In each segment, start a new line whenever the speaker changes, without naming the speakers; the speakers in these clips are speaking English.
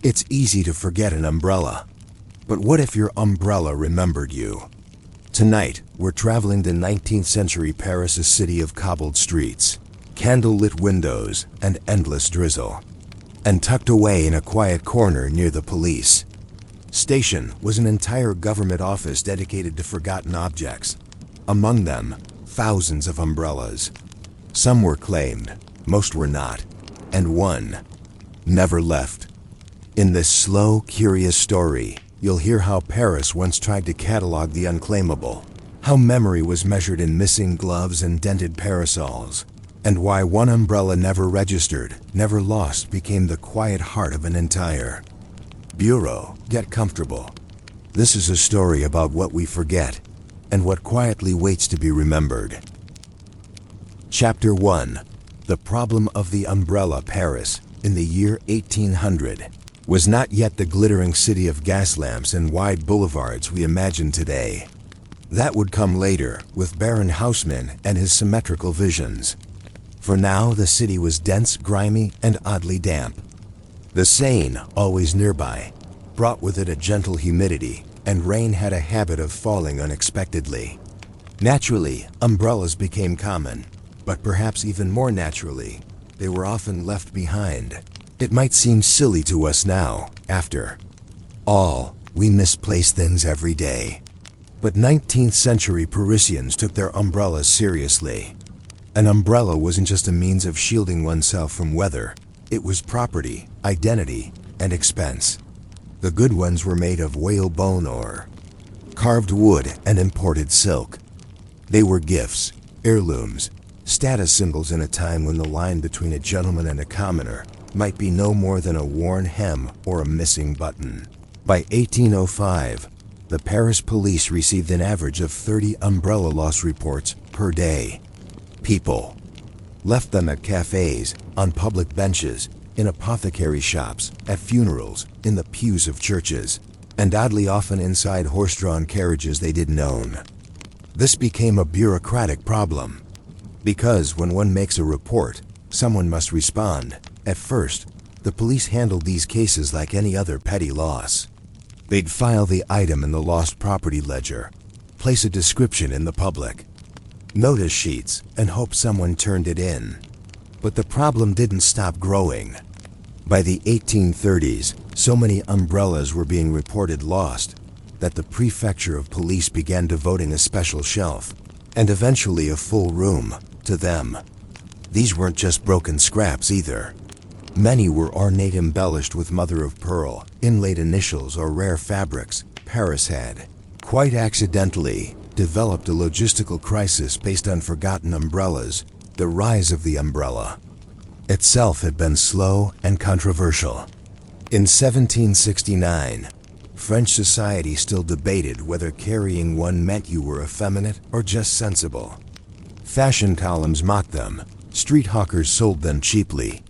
It's easy to forget an umbrella. But what if your umbrella remembered you? Tonight, we're traveling to 19th century Paris, a city of cobbled streets, candle-lit windows, and endless drizzle. And tucked away in a quiet corner near the police station was an entire government office dedicated to forgotten objects. Among them, thousands of umbrellas. Some were claimed, most were not, and one never left. In this slow, curious story, you'll hear how Paris once tried to catalog the unclaimable, how memory was measured in missing gloves and dented parasols, and why one umbrella never registered, never lost, became the quiet heart of an entire bureau. Get comfortable. This is a story about what we forget and what quietly waits to be remembered. Chapter 1. The problem of the umbrella. Paris, in the year 1800, was not yet the glittering city of gas lamps and wide boulevards we imagine today. That would come later, with Baron Haussmann and his symmetrical visions. For now, the city was dense, grimy, and oddly damp. The Seine, always nearby, brought with it a gentle humidity, and rain had a habit of falling unexpectedly. Naturally, umbrellas became common, but perhaps even more naturally, they were often left behind. It might seem silly to us now, after all, we misplace things every day. But 19th century Parisians took their umbrellas seriously. An umbrella wasn't just a means of shielding oneself from weather. It was property, identity, and expense. The good ones were made of whalebone or carved wood and imported silk. They were gifts, heirlooms, status symbols in a time when the line between a gentleman and a commoner might be no more than a worn hem or a missing button. By 1805, the Paris police received an average of 30 umbrella loss reports per day. People left them at cafes, on public benches, in apothecary shops, at funerals, in the pews of churches, and oddly often inside horse-drawn carriages they didn't own. This became a bureaucratic problem, because when one makes a report, someone must respond. At first, the police handled these cases like any other petty loss. They'd file the item in the lost property ledger, place a description in the public notice sheets, and hope someone turned it in. But the problem didn't stop growing. By the 1830s, so many umbrellas were being reported lost that the prefecture of police began devoting a special shelf, and eventually a full room, to them. These weren't just broken scraps either. Many were ornate, embellished with mother-of-pearl, inlaid initials, or rare fabrics. Paris had, quite accidentally, developed a logistical crisis based on forgotten umbrellas. The rise of the umbrella itself had been slow and controversial. In 1769, French society still debated whether carrying one meant you were effeminate or just sensible. Fashion columns mocked them, street hawkers sold them cheaply.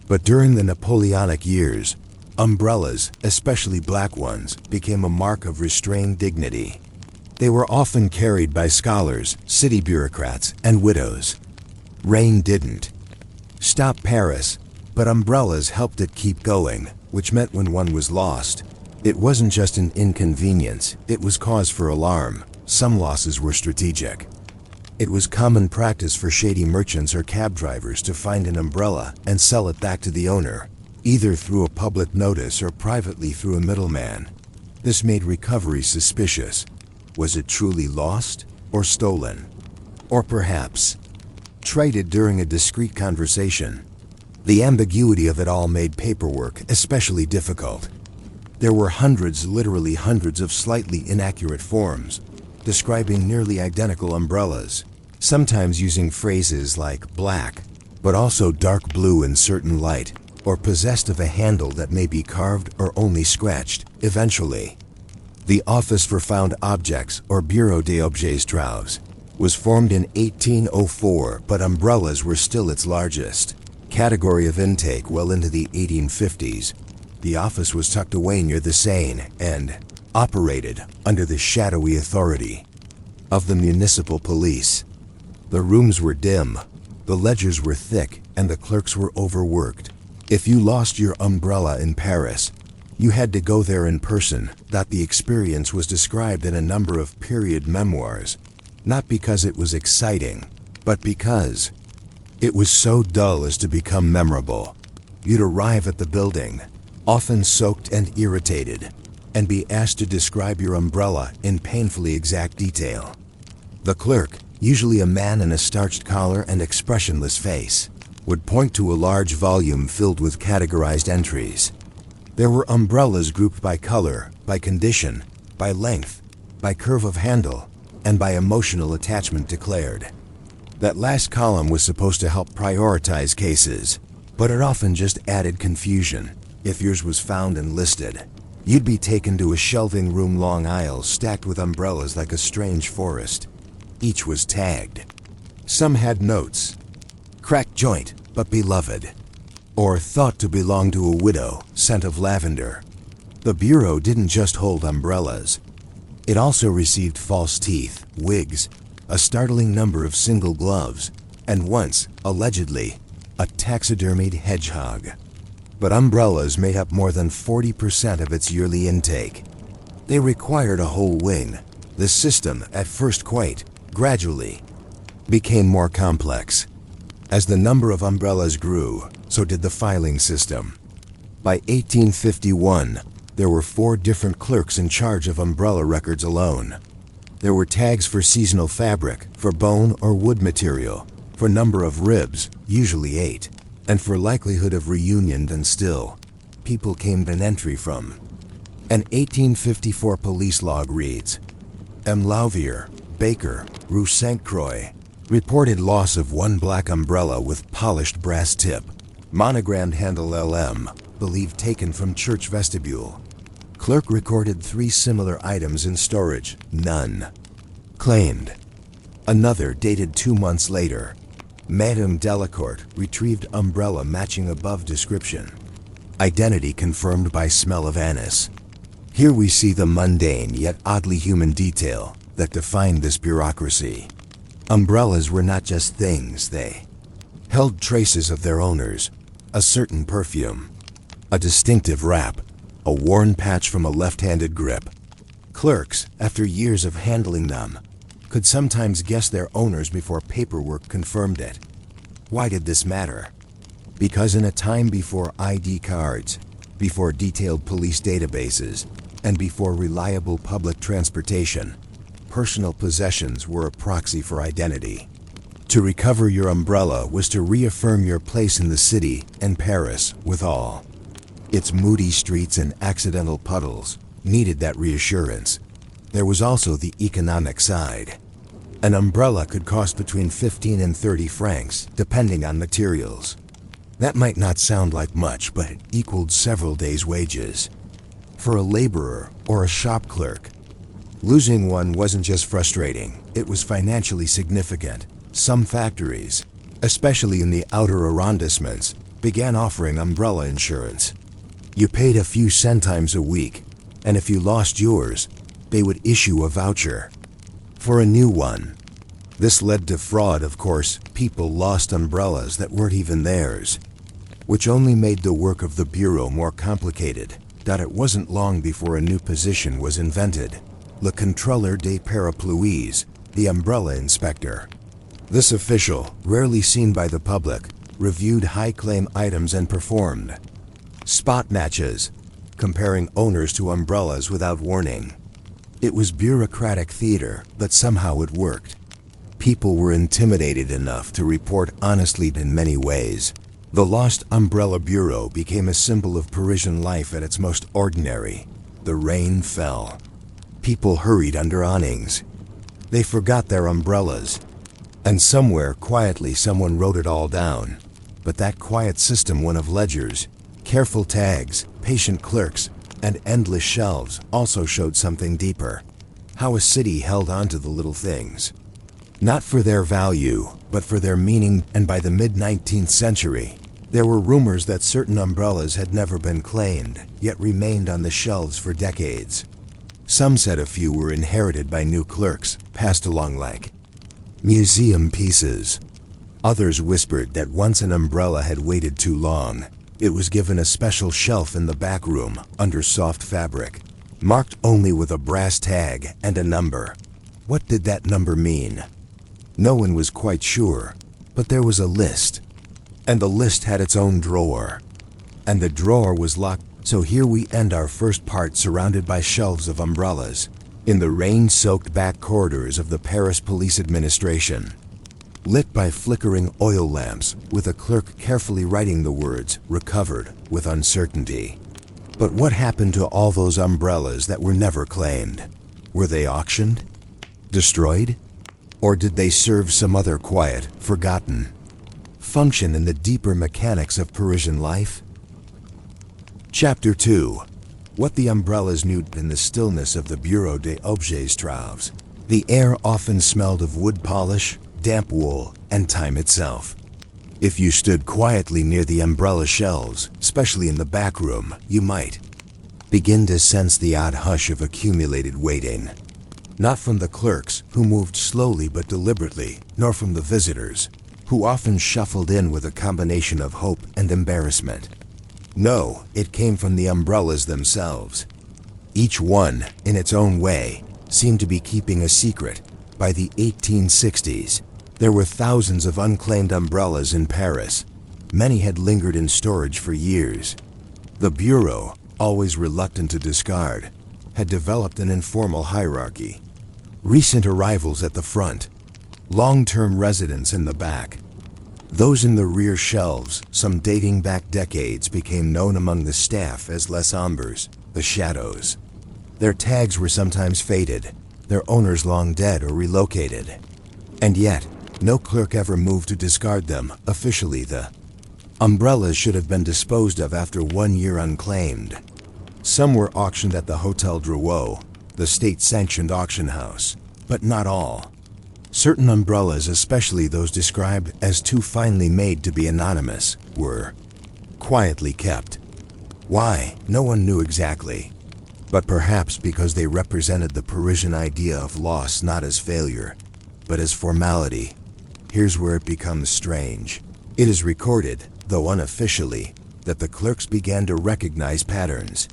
But during the Napoleonic years, umbrellas, especially black ones, became a mark of restrained dignity. They were often carried by scholars, city bureaucrats, and widows. Rain didn't stop Paris, but umbrellas helped it keep going, which meant when one was lost, it wasn't just an inconvenience, it was cause for alarm. Some losses were strategic. It was common practice for shady merchants or cab drivers to find an umbrella and sell it back to the owner, either through a public notice or privately through a middleman. This made recovery suspicious. Was it truly lost or stolen? Or perhaps traded during a discreet conversation? The ambiguity of it all made paperwork especially difficult. There were hundreds, literally hundreds, of slightly inaccurate forms describing nearly identical umbrellas, sometimes using phrases like black, but also dark blue in certain light, or possessed of a handle that may be carved or only scratched. Eventually, the Office for Found Objects, or Bureau des Objets Trouves, was formed in 1804, but umbrellas were still its largest category of intake well into the 1850s. The office was tucked away near the Seine and operated under the shadowy authority of the municipal police. The rooms were dim, the ledgers were thick, and the clerks were overworked. If you lost your umbrella in Paris, You had to go there in person. The experience was described in a number of period memoirs, not because it was exciting, but because it was so dull as to become memorable. You'd arrive at the building, often soaked and irritated, and be asked to describe your umbrella in painfully exact detail. The clerk, usually a man in a starched collar and expressionless face, would point to a large volume filled with categorized entries. There were umbrellas grouped by color, by condition, by length, by curve of handle, and by emotional attachment declared. That last column was supposed to help prioritize cases, but it often just added confusion. If yours was found and listed, you'd be taken to a shelving room, long aisles stacked with umbrellas like a strange forest. Each was tagged. Some had notes: cracked joint, but beloved, or thought to belong to a widow, scent of lavender. The Bureau didn't just hold umbrellas. It also received false teeth, wigs, a startling number of single gloves, and once, allegedly, a taxidermied hedgehog. But umbrellas made up more than 40% of its yearly intake. They required a whole wing. The system, at first quite, gradually, became more complex. As the number of umbrellas grew, so did the filing system. By 1851, there were 4 different clerks in charge of umbrella records alone. There were tags for seasonal fabric, for bone or wood material, for number of ribs, usually 8, and for likelihood of reunion and still. People came an entry from. An 1854 police log reads, M. Lauvier, Baker, Rue St. Croix, reported loss of 1 black umbrella with polished brass tip, monogrammed handle LM, believed taken from church vestibule. Clerk recorded 3 similar items in storage, none claimed. Another dated 2 months later. Madame Delacourt retrieved umbrella matching above description. Identity confirmed by smell of anise. Here we see the mundane yet oddly human detail that defined this bureaucracy. Umbrellas were not just things, they held traces of their owners, a certain perfume, a distinctive wrap, a worn patch from a left-handed grip. Clerks, after years of handling them, could sometimes guess their owners before paperwork confirmed it. Why did this matter? Because in a time before ID cards, before detailed police databases, and before reliable public transportation, personal possessions were a proxy for identity. To recover your umbrella was to reaffirm your place in the city and Paris withal. Its moody streets and accidental puddles needed that reassurance. There was also the economic side. An umbrella could cost between 15 and 30 francs, depending on materials. That might not sound like much, but it equaled several days' wages. For a laborer or a shop clerk, losing one wasn't just frustrating, it was financially significant. Some factories, especially in the outer arrondissements, began offering umbrella insurance. You paid a few centimes a week, and if you lost yours, they would issue a voucher for a new one. This led to fraud, of course. People lost umbrellas that weren't even theirs, which only made the work of the Bureau more complicated. It wasn't long before a new position was invented: le contrôleur des parapluies, the umbrella inspector. This official, rarely seen by the public, reviewed high-claim items and performed spot matches, comparing owners to umbrellas without warning. It was bureaucratic theater, but somehow it worked. People were intimidated enough to report honestly in many ways. The Lost Umbrella Bureau became a symbol of Parisian life at its most ordinary. The rain fell. People hurried under awnings. They forgot their umbrellas. And somewhere, quietly, someone wrote it all down. But that quiet system, one of ledgers, careful tags, patient clerks, and endless shelves, also showed something deeper. How a city held on to the little things. Not for their value, but for their meaning. And by the mid-19th century, there were rumors that certain umbrellas had never been claimed, yet remained on the shelves for decades. Some said a few were inherited by new clerks, passed along like museum pieces. Others whispered that once an umbrella had waited too long, It was given a special shelf in the back room under soft fabric, marked only with a brass tag and a number. What did that number mean? No one was quite sure, but there was a list. And the list had its own drawer. And the drawer was locked. So here we end our first part, surrounded by shelves of umbrellas, in the rain-soaked back corridors of the Paris Police Administration, lit by flickering oil lamps, with a clerk carefully writing the words, "recovered," with uncertainty. But what happened to all those umbrellas that were never claimed? Were they auctioned? Destroyed? Or did they serve some other quiet, forgotten function in the deeper mechanics of Parisian life? Chapter 2. What the umbrellas knew. In the stillness of the Bureau des Objets Travaux, the air often smelled of wood polish, damp wool, and time itself. If you stood quietly near the umbrella shelves, especially in the back room, you might begin to sense the odd hush of accumulated waiting. Not from the clerks, who moved slowly but deliberately, nor from the visitors, who often shuffled in with a combination of hope and embarrassment. No, it came from the umbrellas themselves. Each one, in its own way, seemed to be keeping a secret. By the 1860s, there were thousands of unclaimed umbrellas in Paris. Many had lingered in storage for years. The Bureau, always reluctant to discard, had developed an informal hierarchy. Recent arrivals at the front, long-term residents in the back. Those in the rear shelves, some dating back decades, became known among the staff as les ombres, the shadows. Their tags were sometimes faded, their owners long dead or relocated. And yet, no clerk ever moved to discard them. Officially, the umbrellas should have been disposed of after 1 year unclaimed. Some were auctioned at the Hotel Drouot, the state-sanctioned auction house, but not all. Certain umbrellas, especially those described as too finely made to be anonymous, were quietly kept. Why? No one knew exactly. But perhaps because they represented the Parisian idea of loss not as failure, but as formality. Here's where it becomes strange. It is recorded, though unofficially, that the clerks began to recognize patterns.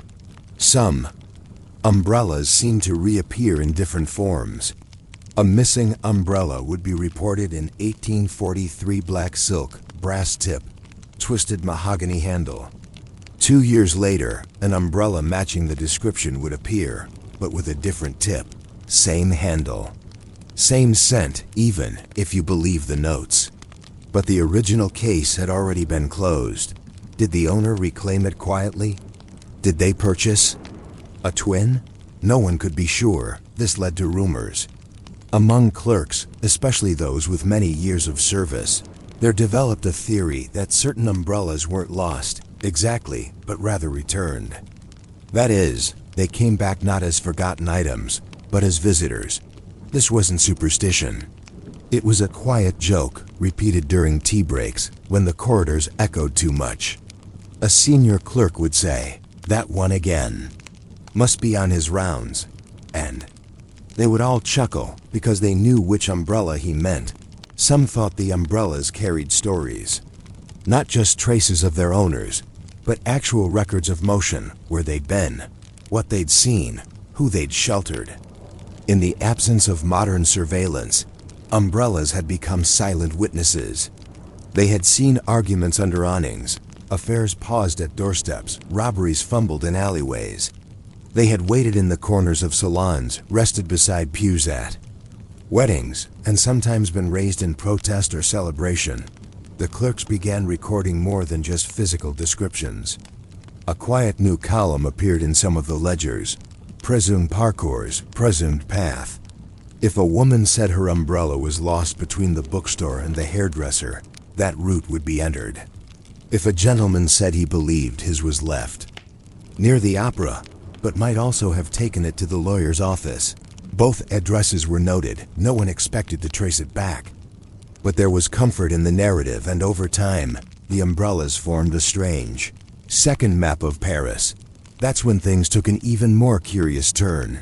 Some umbrellas seemed to reappear in different forms. A missing umbrella would be reported in 1843, black silk, brass tip, twisted mahogany handle. 2 years later, an umbrella matching the description would appear, but with a different tip, same handle, same scent, even if you believe the notes. But the original case had already been closed. Did the owner reclaim it quietly? Did they purchase a twin? No one could be sure. This led to rumors. Among clerks, especially those with many years of service, there developed a theory that certain umbrellas weren't lost, exactly, but rather returned. That is, they came back not as forgotten items, but as visitors. This wasn't superstition. It was a quiet joke, repeated during tea breaks, when the corridors echoed too much. A senior clerk would say, "That one again. Must be on his rounds." And they would all chuckle, because they knew which umbrella he meant. Some thought the umbrellas carried stories. Not just traces of their owners, but actual records of motion, where they'd been, what they'd seen, who they'd sheltered. In the absence of modern surveillance, umbrellas had become silent witnesses. They had seen arguments under awnings, affairs paused at doorsteps, robberies fumbled in alleyways. They had waited in the corners of salons, rested beside pews at weddings, and sometimes been raised in protest or celebration. The clerks began recording more than just physical descriptions. A quiet new column appeared in some of the ledgers. Presumed parcours, presumed path. If a woman said her umbrella was lost between the bookstore and the hairdresser, that route would be entered. If a gentleman said he believed his was left near the opera, but might also have taken it to the lawyer's office. Both addresses were noted. No one expected to trace it back. But there was comfort in the narrative, and over time, the umbrellas formed a strange second map of Paris. That's when things took an even more curious turn.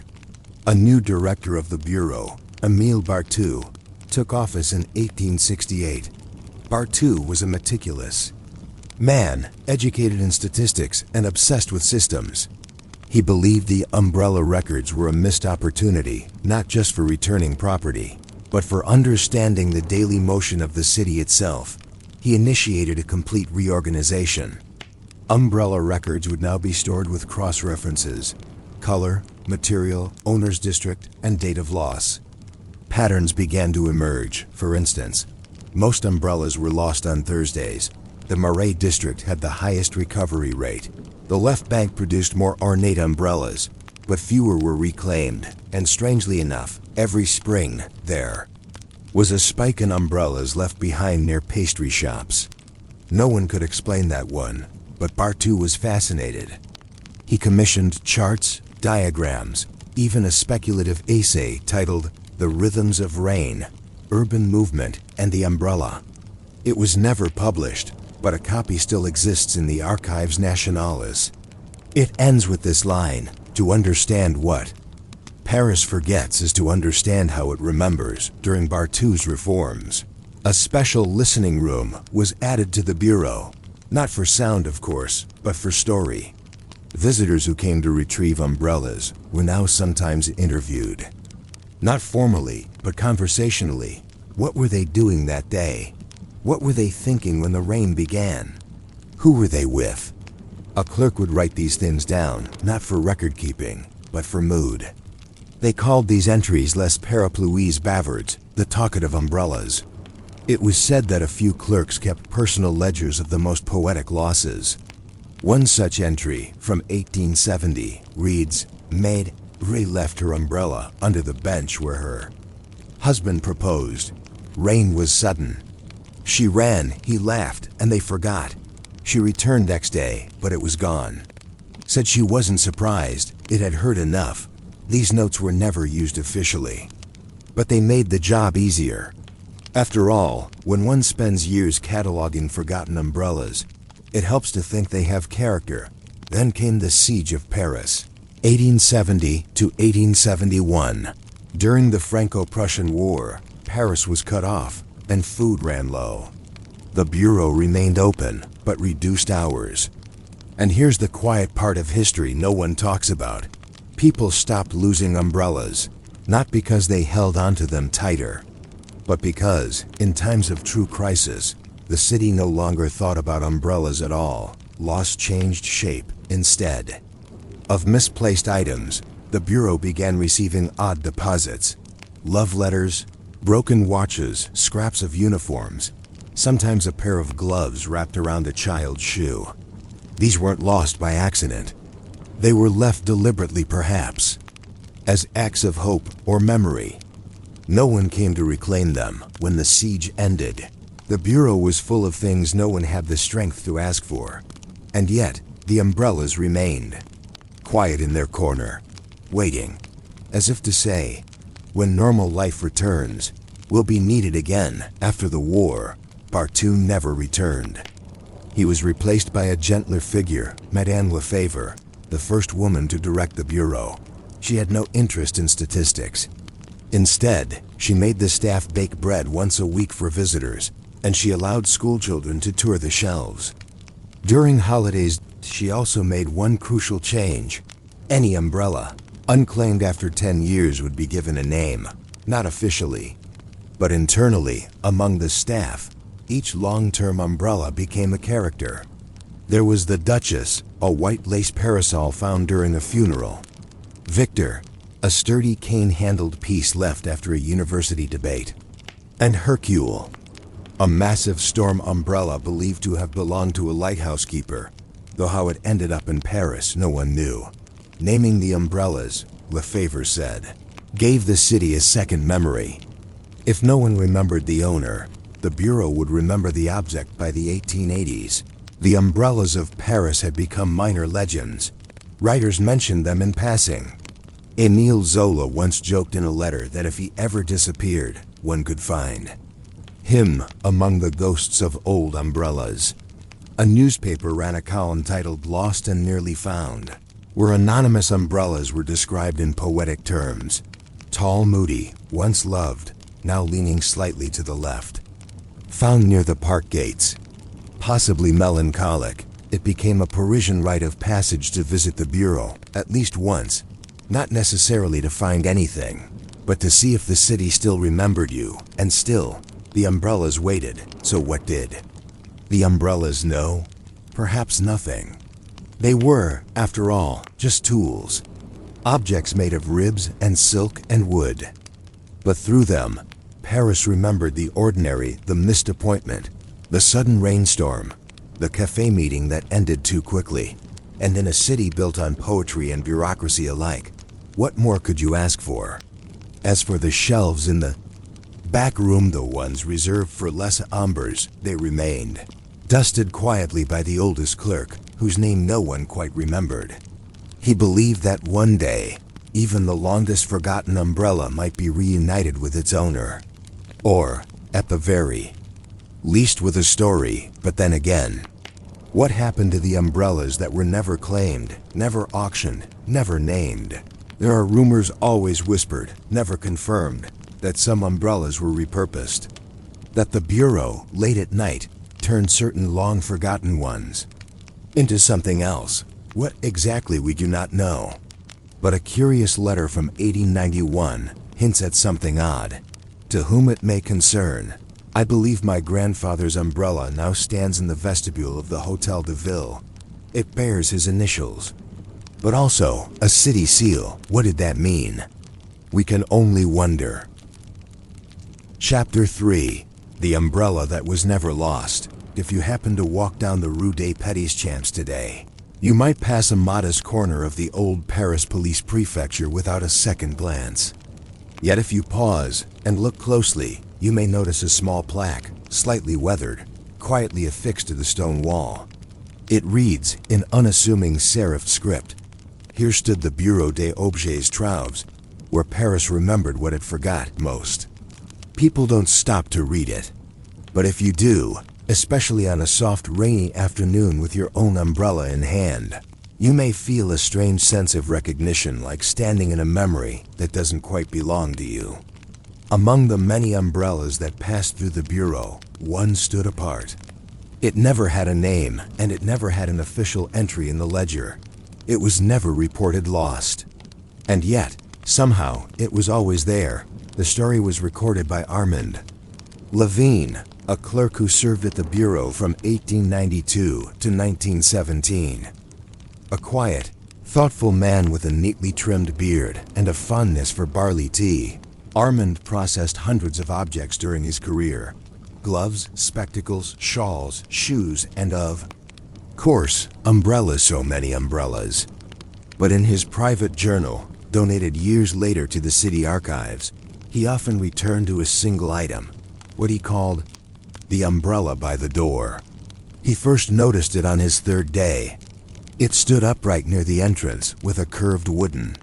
A new director of the Bureau, Émile Barthou, took office in 1868. Barthou was a meticulous Man, educated in statistics and obsessed with systems. He believed the umbrella records were a missed opportunity, not just for returning property, but for understanding the daily motion of the city itself. He initiated a complete reorganization. Umbrella records would now be stored with cross-references: color, material, owner's district, and date of loss. Patterns began to emerge. For instance, most umbrellas were lost on Thursdays. The Marais district had the highest recovery rate. The left bank produced more ornate umbrellas, but fewer were reclaimed, and strangely enough, every spring there was a spike in umbrellas left behind near pastry shops. No one could explain that one, but Bartu was fascinated. He commissioned charts, diagrams, even a speculative essay titled "The Rhythms of Rain, Urban Movement, and the Umbrella." It was never published, but a copy still exists in the Archives Nationales. It ends with this line: "To understand what Paris forgets is to understand how it remembers." During Bartu's reforms, a special listening room was added to the bureau, not for sound, of course, but for story. Visitors who came to retrieve umbrellas were now sometimes interviewed. Not formally, but conversationally. What were they doing that day? What were they thinking when the rain began? Who were they with? A clerk would write these things down, not for record keeping, but for mood. They called these entries les parapluies bavards, the talkative umbrellas. It was said that a few clerks kept personal ledgers of the most poetic losses. One such entry, from 1870, reads, "Maid Ray left her umbrella under the bench where her husband proposed. Rain was sudden. She ran, he laughed, and they forgot. She returned next day, but it was gone. Said she wasn't surprised, it had hurt enough." These notes were never used officially, but they made the job easier. After all, when one spends years cataloging forgotten umbrellas, it helps to think they have character. Then came the Siege of Paris, 1870 to 1871. During the Franco-Prussian War, Paris was cut off, and food ran low. The Bureau remained open, but reduced hours. And here's the quiet part of history no one talks about. People stopped losing umbrellas, not because they held onto them tighter, but because, in times of true crisis, the city no longer thought about umbrellas at all. Loss changed shape instead. Of misplaced items, the Bureau began receiving odd deposits: love letters, broken watches, scraps of uniforms, sometimes a pair of gloves wrapped around a child's shoe. These weren't lost by accident. They were left deliberately, perhaps, as acts of hope or memory. No one came to reclaim them when the siege ended. The Bureau was full of things no one had the strength to ask for. And yet, the umbrellas remained, quiet in their corner, waiting, as if to say, when normal life returns, we'll be needed again. After the war, Bartu never returned. He was replaced by a gentler figure, Madame Lefebvre, the first woman to direct the Bureau. She had no interest in statistics. Instead, she made the staff bake bread once a week for visitors, and she allowed schoolchildren to tour the shelves. During holidays, she also made one crucial change. Any umbrella, unclaimed after 10 years, would be given a name, not officially, but internally, among the staff. Each long-term umbrella became a character. There was the Duchess, a white lace parasol found during a funeral. Victor, a sturdy cane-handled piece left after a university debate. And Hercule, a massive storm umbrella believed to have belonged to a lighthouse keeper, though how it ended up in Paris no one knew. Naming the umbrellas, Lefebvre said, gave the city a second memory. If no one remembered the owner, the Bureau would remember the object by the 1880s. The umbrellas of Paris had become minor legends. Writers mentioned them in passing. Émile Zola once joked in a letter that if he ever disappeared, one could find him among the ghosts of old umbrellas. A newspaper ran a column titled "Lost and Nearly Found," where anonymous umbrellas were described in poetic terms. Tall, moody, once loved, now leaning slightly to the left. Found near the park gates. Possibly melancholic, it became a Parisian rite of passage to visit the bureau at least once, not necessarily to find anything, but to see if the city still remembered you. And still, the umbrellas waited. So what did the umbrellas know? Perhaps nothing. They were, after all, just tools, objects made of ribs and silk and wood. But through them, Paris remembered the ordinary, the missed appointment, the sudden rainstorm, the cafe meeting that ended too quickly. And in a city built on poetry and bureaucracy alike, what more could you ask for? As for the shelves in the back room, the ones reserved for les ombres, they remained, dusted quietly by the oldest clerk, whose name no one quite remembered. He believed that one day, even the longest forgotten umbrella might be reunited with its owner. Or, at the very least, with a story. But then again, what happened to the umbrellas that were never claimed, never auctioned, never named? There are rumors always whispered, never confirmed, that some umbrellas were repurposed. That the bureau, late at night, turned certain long-forgotten ones into something else. What exactly, we do not know. But a curious letter from 1891 hints at something odd. To whom it may concern, I believe my grandfather's umbrella now stands in the vestibule of the Hotel de Ville. It bears his initials. But also, a city seal. What did that mean? We can only wonder. Chapter 3. The Umbrella That Was Never Lost. If you happen to walk down the Rue des Petits Champs today, you might pass a modest corner of the old Paris police prefecture without a second glance. Yet if you pause and look closely, you may notice a small plaque, slightly weathered, quietly affixed to the stone wall. It reads, in unassuming serif script, "Here stood the Bureau des Objets Trouves, where Paris remembered what it forgot most." People don't stop to read it. But if you do, especially on a soft rainy afternoon with your own umbrella in hand, you may feel a strange sense of recognition, like standing in a memory that doesn't quite belong to you. Among the many umbrellas that passed through the bureau, one stood apart. It never had a name, and it never had an official entry in the ledger. It was never reported lost. And yet, somehow, it was always there. The story was recorded by Armand Levine, a clerk who served at the bureau from 1892 to 1917. A quiet, thoughtful man with a neatly trimmed beard and a fondness for barley tea. Armand processed hundreds of objects during his career. Gloves, spectacles, shawls, shoes, and of course, umbrellas, so many umbrellas. But in his private journal, donated years later to the city archives, he often returned to a single item, what he called the umbrella by the door. He first noticed it on his third day. It stood upright near the entrance with a curved wooden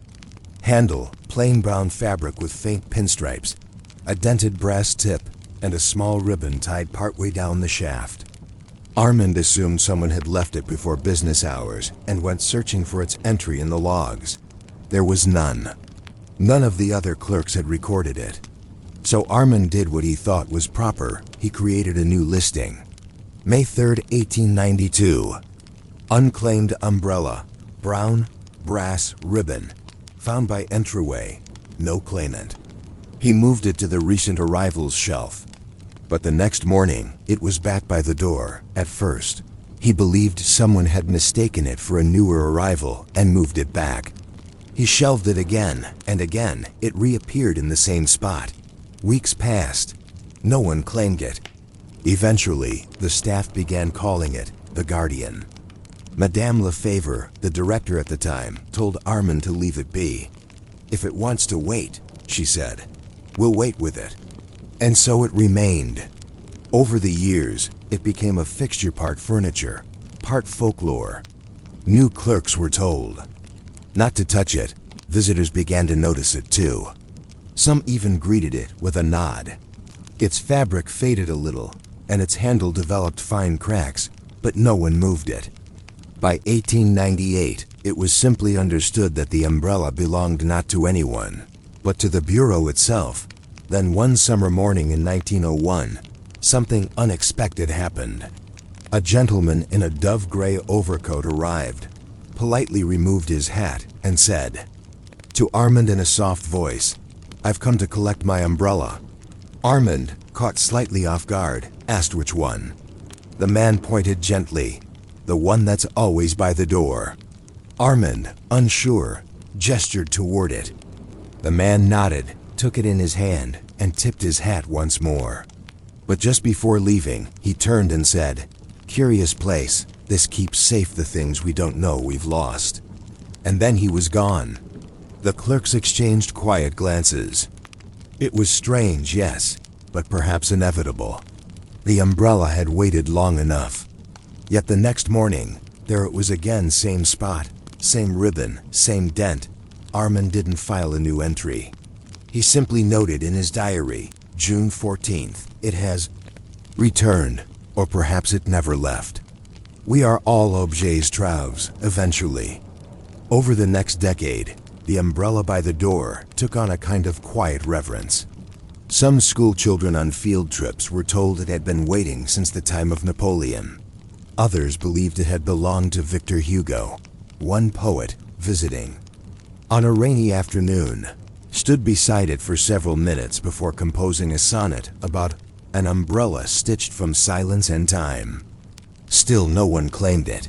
handle, plain brown fabric with faint pinstripes, a dented brass tip, and a small ribbon tied partway down the shaft. Armand assumed someone had left it before business hours and went searching for its entry in the logs. There was none. None of the other clerks had recorded it. So Armand did what he thought was proper. He created a new listing. May 3rd, 1892. Unclaimed umbrella, brown, brass ribbon, found by entryway, no claimant. He moved it to the recent arrivals shelf. But the next morning, it was back by the door. At first, he believed someone had mistaken it for a newer arrival and moved it back. He shelved it again, and again, it reappeared in the same spot. Weeks passed. No one claimed it. Eventually, the staff began calling it the Guardian. Madame Lefebvre, the director at the time, told Armand to leave it be. "If it wants to wait," she said, "we'll wait with it." And so it remained. Over the years, it became a fixture, part furniture, part folklore. New clerks were told not to touch it. Visitors began to notice it too. Some even greeted it with a nod. Its fabric faded a little, and its handle developed fine cracks, but no one moved it. By 1898, it was simply understood that the umbrella belonged not to anyone, but to the bureau itself. Then one summer morning in 1901, something unexpected happened. A gentleman in a dove-gray overcoat arrived, politely removed his hat, and said to Armand in a soft voice, "I've come to collect my umbrella." Armand, caught slightly off guard, asked which one. The man pointed gently, "The one that's always by the door." Armand, unsure, gestured toward it. The man nodded, took it in his hand, and tipped his hat once more. But just before leaving, he turned and said, "Curious place, this keeps safe the things we don't know we've lost." And then he was gone. The clerks exchanged quiet glances. It was strange, yes, but perhaps inevitable. The umbrella had waited long enough. Yet the next morning, there it was again, same spot, same ribbon, same dent. Armand didn't file a new entry. He simply noted in his diary, June 14th, it has returned, or perhaps it never left. We are all objets trouves, eventually. Over the next decade, the umbrella by the door took on a kind of quiet reverence. Some school children on field trips were told it had been waiting since the time of Napoleon. Others believed it had belonged to Victor Hugo, one poet visiting. On a rainy afternoon, stood beside it for several minutes before composing a sonnet about an umbrella stitched from silence and time. Still no one claimed it.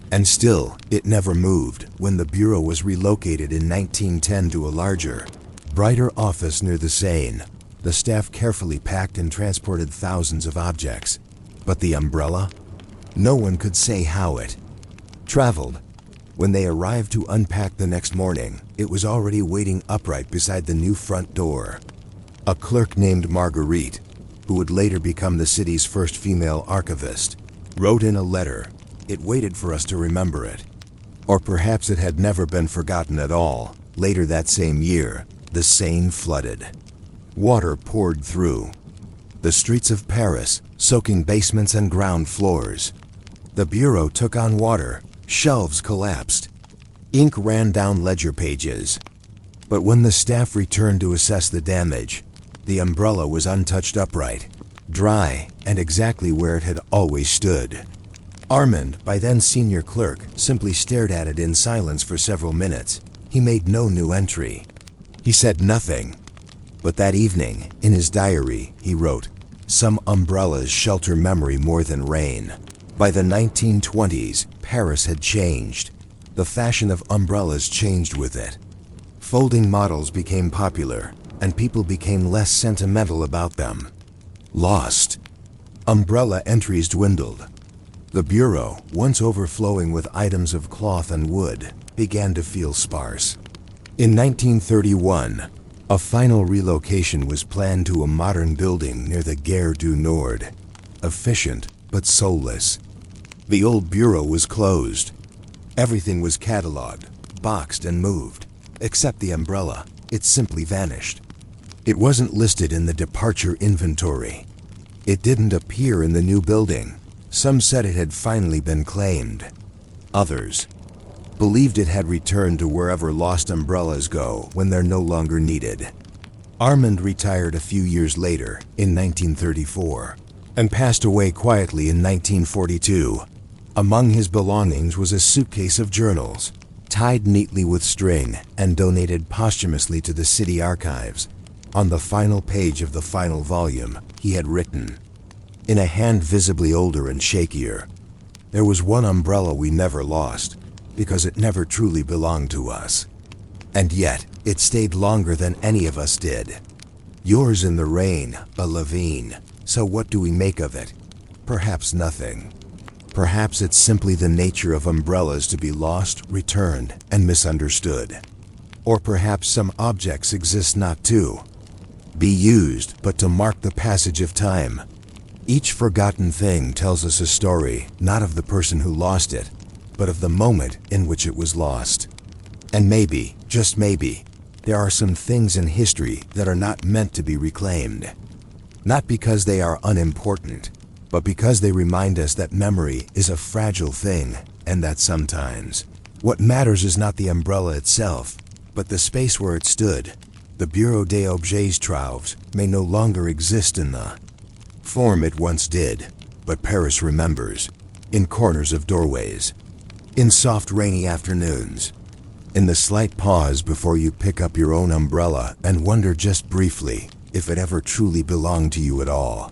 And still, it never moved when the Bureau was relocated in 1910 to a larger, brighter office near the Seine. The staff carefully packed and transported thousands of objects. But the umbrella? No one could say how it traveled. When they arrived to unpack the next morning, it was already waiting upright beside the new front door. A clerk named Marguerite, who would later become the city's first female archivist, wrote in a letter, "It waited for us to remember it." Or perhaps it had never been forgotten at all. Later that same year, the Seine flooded. Water poured through the streets of Paris, soaking basements and ground floors. The Bureau took on water, shelves collapsed, ink ran down ledger pages. But when the staff returned to assess the damage, the umbrella was untouched upright, dry, and exactly where it had always stood. Armand, by then senior clerk, simply stared at it in silence for several minutes. He made no new entry. He said nothing. But that evening, in his diary, he wrote, "Some umbrellas shelter memory more than rain." By the 1920s, Paris had changed. The fashion of umbrellas changed with it. Folding models became popular, and people became less sentimental about them. Lost. Umbrella entries dwindled. The Bureau, once overflowing with items of cloth and wood, began to feel sparse. In 1931, a final relocation was planned to a modern building near the Gare du Nord. Efficient, but soulless. The old Bureau was closed. Everything was cataloged, boxed, and moved, except the umbrella. It simply vanished. It wasn't listed in the departure inventory. It didn't appear in the new building. Some said it had finally been claimed. Others believed it had returned to wherever lost umbrellas go when they're no longer needed. Armand retired a few years later, in 1934, and passed away quietly in 1942. Among his belongings was a suitcase of journals, tied neatly with string and donated posthumously to the city archives. On the final page of the final volume, he had written, in a hand visibly older and shakier, "There was one umbrella we never lost, because it never truly belonged to us. And yet, it stayed longer than any of us did. Yours in the rain, a Levine. So what do we make of it? Perhaps nothing. Perhaps it's simply the nature of umbrellas to be lost, returned, and misunderstood. Or perhaps some objects exist not to be used, but to mark the passage of time. Each forgotten thing tells us a story, not of the person who lost it, but of the moment in which it was lost. And maybe, just maybe, there are some things in history that are not meant to be reclaimed. Not because they are unimportant, but because they remind us that memory is a fragile thing, and that sometimes what matters is not the umbrella itself, but the space where it stood. The Bureau des Objets Trouves may no longer exist in the form it once did, but Paris remembers, in corners of doorways, in soft rainy afternoons, in the slight pause before you pick up your own umbrella and wonder just briefly if it ever truly belonged to you at all.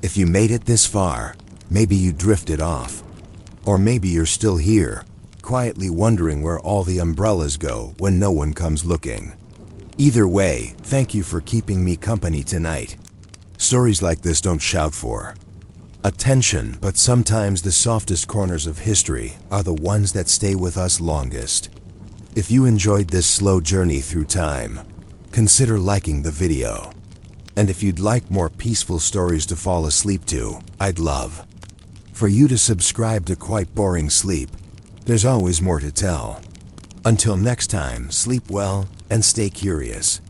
If you made it this far, maybe you drifted off. Or maybe you're still here, quietly wondering where all the umbrellas go when no one comes looking. Either way, thank you for keeping me company tonight. Stories like this don't shout for attention, but sometimes the softest corners of history are the ones that stay with us longest. If you enjoyed this slow journey through time, consider liking the video. And if you'd like more peaceful stories to fall asleep to, I'd love for you to subscribe to Quite Boring Sleep. There's always more to tell. Until next time, sleep well and stay curious.